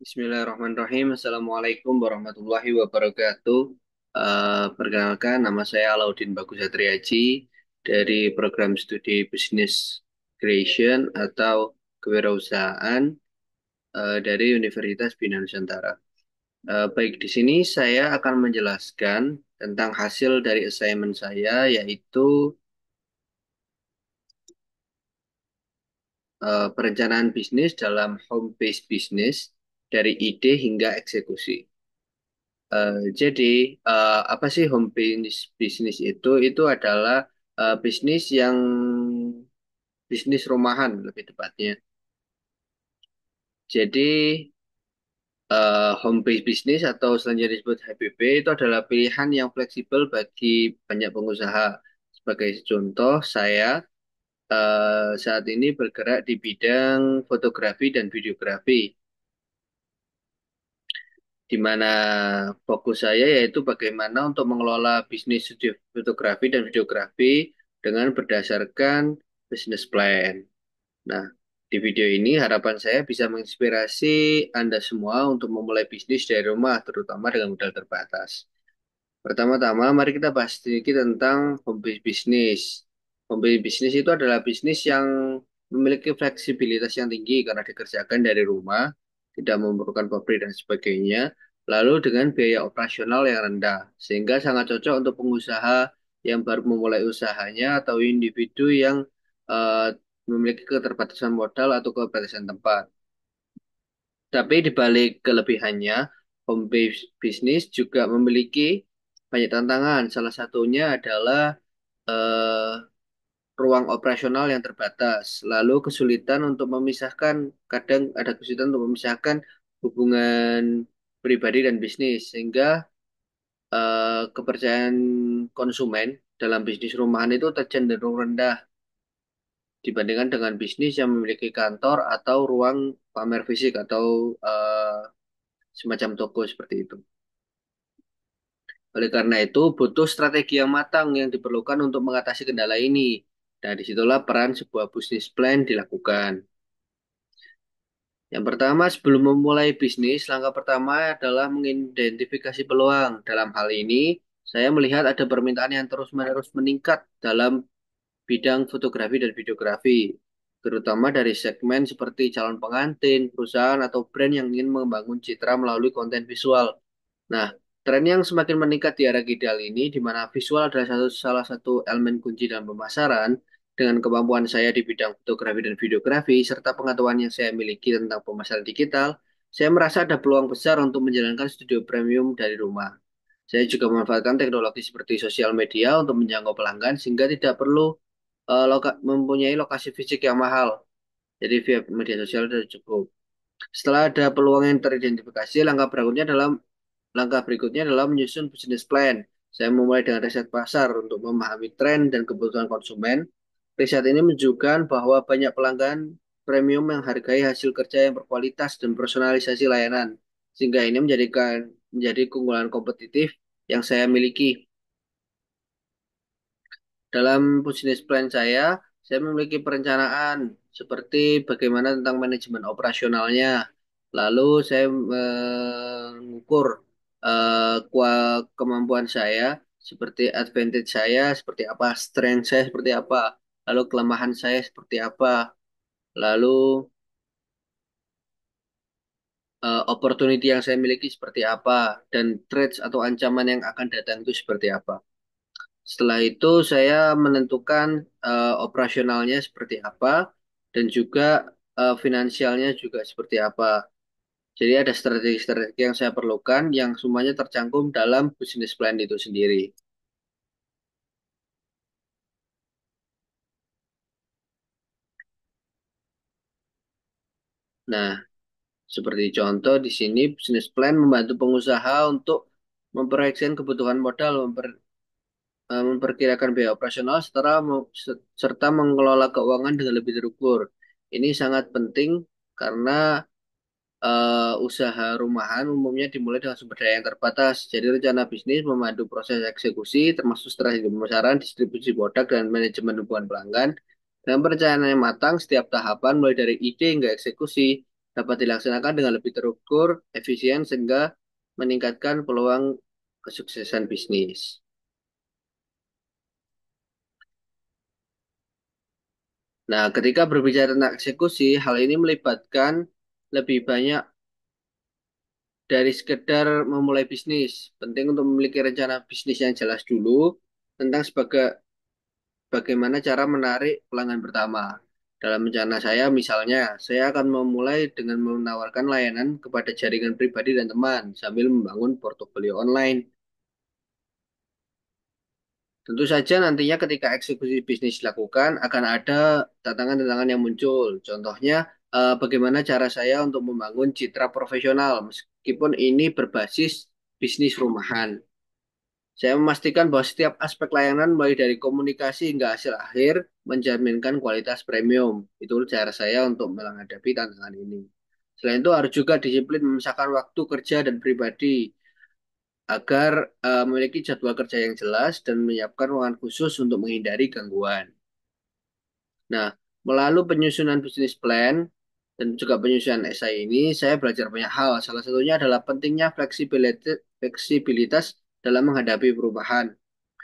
Bismillahirrahmanirrahim. Assalamualaikum warahmatullahi wabarakatuh. Perkenalkan, nama saya Alauddin Bagus Satriaji dari program studi Business Creation atau kewirausahaan dari Universitas Bina Nusantara. Baik, di sini saya akan menjelaskan tentang hasil dari assignment saya, yaitu perencanaan bisnis dalam home based business dari ide hingga eksekusi. Jadi apa sih home business bisnis itu? Itu adalah bisnis yang bisnis rumahan lebih tepatnya. Jadi home based business atau selanjutnya disebut HBB itu adalah pilihan yang fleksibel bagi banyak pengusaha. Sebagai contoh, saya saat ini bergerak di bidang fotografi dan videografi, di mana fokus saya yaitu bagaimana untuk mengelola bisnis studio fotografi dan videografi dengan berdasarkan business plan. Nah, di video ini harapan saya bisa menginspirasi Anda semua untuk memulai bisnis dari rumah, terutama dengan modal terbatas. Pertama-tama, mari kita bahas sedikit tentang home based business. Home based business itu adalah bisnis yang memiliki fleksibilitas yang tinggi karena dikerjakan dari rumah, tidak memerlukan pabrik dan sebagainya, lalu dengan biaya operasional yang rendah, sehingga sangat cocok untuk pengusaha yang baru memulai usahanya atau individu yang eh, memiliki keterbatasan modal atau keterbatasan tempat. Tapi di balik kelebihannya, home based business juga memiliki banyak tantangan. Salah satunya adalah eh, ruang operasional yang terbatas. Lalu kesulitan untuk memisahkan, kadang ada kesulitan untuk memisahkan hubungan pribadi dan bisnis, sehingga kepercayaan konsumen dalam bisnis rumahan itu cenderung rendah dibandingkan dengan bisnis yang memiliki kantor atau ruang pamer fisik atau semacam toko seperti itu. Oleh karena itu, butuh strategi yang matang yang diperlukan untuk mengatasi kendala ini. Nah, disitulah peran sebuah business plan dilakukan. Yang pertama, sebelum memulai bisnis, langkah pertama adalah mengidentifikasi peluang. Dalam hal ini, saya melihat ada permintaan yang terus-menerus meningkat dalam bidang fotografi dan videografi, terutama dari segmen seperti calon pengantin, perusahaan, atau brand yang ingin membangun citra melalui konten visual. Nah, tren yang semakin meningkat di era digital ini, di mana visual adalah salah satu elemen kunci dalam pemasaran, dengan kemampuan saya di bidang fotografi dan videografi, serta pengetahuan yang saya miliki tentang pemasaran digital, saya merasa ada peluang besar untuk menjalankan studio premium dari rumah. Saya juga memanfaatkan teknologi seperti sosial media untuk menjangkau pelanggan, sehingga tidak perlu mempunyai lokasi fisik yang mahal. Jadi via media sosial sudah cukup. Setelah ada peluang yang teridentifikasi, langkah berikutnya adalah menyusun business plan. Saya memulai dengan riset pasar untuk memahami tren dan kebutuhan konsumen. Riset ini menunjukkan bahwa banyak pelanggan premium yang menghargai hasil kerja yang berkualitas dan personalisasi layanan, sehingga ini menjadi keunggulan kompetitif yang saya miliki. Dalam business plan saya memiliki perencanaan seperti bagaimana tentang manajemen operasionalnya. Lalu saya mengukur kemampuan saya, seperti advantage saya, seperti apa, strength saya seperti apa, lalu kelemahan saya seperti apa, lalu opportunity yang saya miliki seperti apa, dan threats atau ancaman yang akan datang itu seperti apa. Setelah itu saya menentukan operasionalnya seperti apa dan juga finansialnya juga seperti apa. Jadi ada strategi-strategi yang saya perlukan yang semuanya tercantum dalam business plan itu sendiri. Nah, seperti contoh di sini business plan membantu pengusaha untuk memproyeksikan kebutuhan modal, memperkirakan biaya operasional serta mengelola keuangan dengan lebih terukur. Ini sangat penting karena usaha rumahan umumnya dimulai dengan sumber daya yang terbatas. Jadi rencana bisnis memandu proses eksekusi termasuk strategi pemasaran, distribusi produk, dan manajemen hubungan pelanggan. Dengan perencanaan yang matang, setiap tahapan mulai dari ide hingga eksekusi dapat dilaksanakan dengan lebih terukur, efisien, sehingga meningkatkan peluang kesuksesan bisnis. Nah, ketika berbicara tentang eksekusi, hal ini melibatkan lebih banyak dari sekedar memulai bisnis. Penting untuk memiliki rencana bisnis yang jelas dulu tentang bagaimana cara menarik pelanggan pertama. Dalam rencana saya, misalnya, saya akan memulai dengan menawarkan layanan kepada jaringan pribadi dan teman sambil membangun portofolio online. Tentu saja nantinya ketika eksekusi bisnis dilakukan akan ada tantangan-tantangan yang muncul. Contohnya, bagaimana cara saya untuk membangun citra profesional meskipun ini berbasis bisnis rumahan. Saya memastikan bahwa setiap aspek layanan mulai dari komunikasi hingga hasil akhir menjaminkan kualitas premium. Itu cara saya untuk menghadapi tantangan ini. Selain itu harus juga disiplin memisahkan waktu kerja dan pribadi agar memiliki jadwal kerja yang jelas dan menyiapkan ruangan khusus untuk menghindari gangguan. Nah, melalui penyusunan bisnis plan dan juga penyusunan SI ini, saya belajar banyak hal. Salah satunya adalah pentingnya fleksibilitas dalam menghadapi perubahan.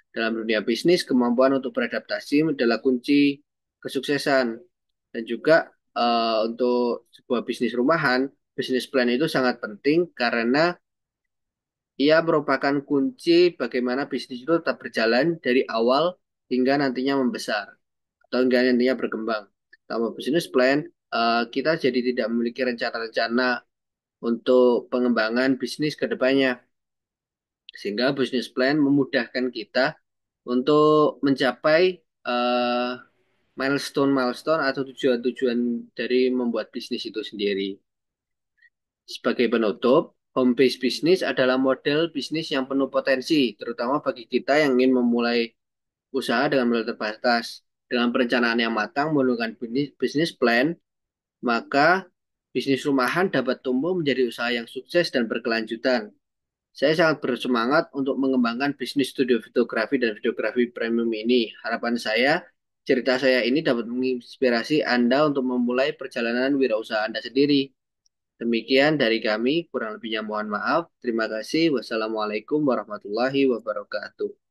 Dalam dunia bisnis, kemampuan untuk beradaptasi adalah kunci kesuksesan. Dan juga untuk sebuah bisnis rumahan, bisnis plan itu sangat penting karena ia merupakan kunci bagaimana bisnis itu tetap berjalan dari awal hingga nantinya membesar atau hingga nantinya berkembang. Tanpa bisnis plan, kita jadi tidak memiliki rencana-rencana untuk pengembangan bisnis ke depannya. Sehingga bisnis plan memudahkan kita untuk mencapai eh, milestone-milestone atau tujuan-tujuan dari membuat bisnis itu sendiri. Sebagai penutup, home based business adalah model bisnis yang penuh potensi, terutama bagi kita yang ingin memulai usaha dengan modal terbatas. Dengan perencanaan yang matang menggunakan bisnis plan, maka bisnis rumahan dapat tumbuh menjadi usaha yang sukses dan berkelanjutan. Saya sangat bersemangat untuk mengembangkan bisnis studio fotografi dan videografi premium ini. Harapan saya, cerita saya ini dapat menginspirasi Anda untuk memulai perjalanan wirausaha Anda sendiri. Demikian dari kami, kurang lebihnya mohon maaf. Terima kasih. Wassalamualaikum warahmatullahi wabarakatuh.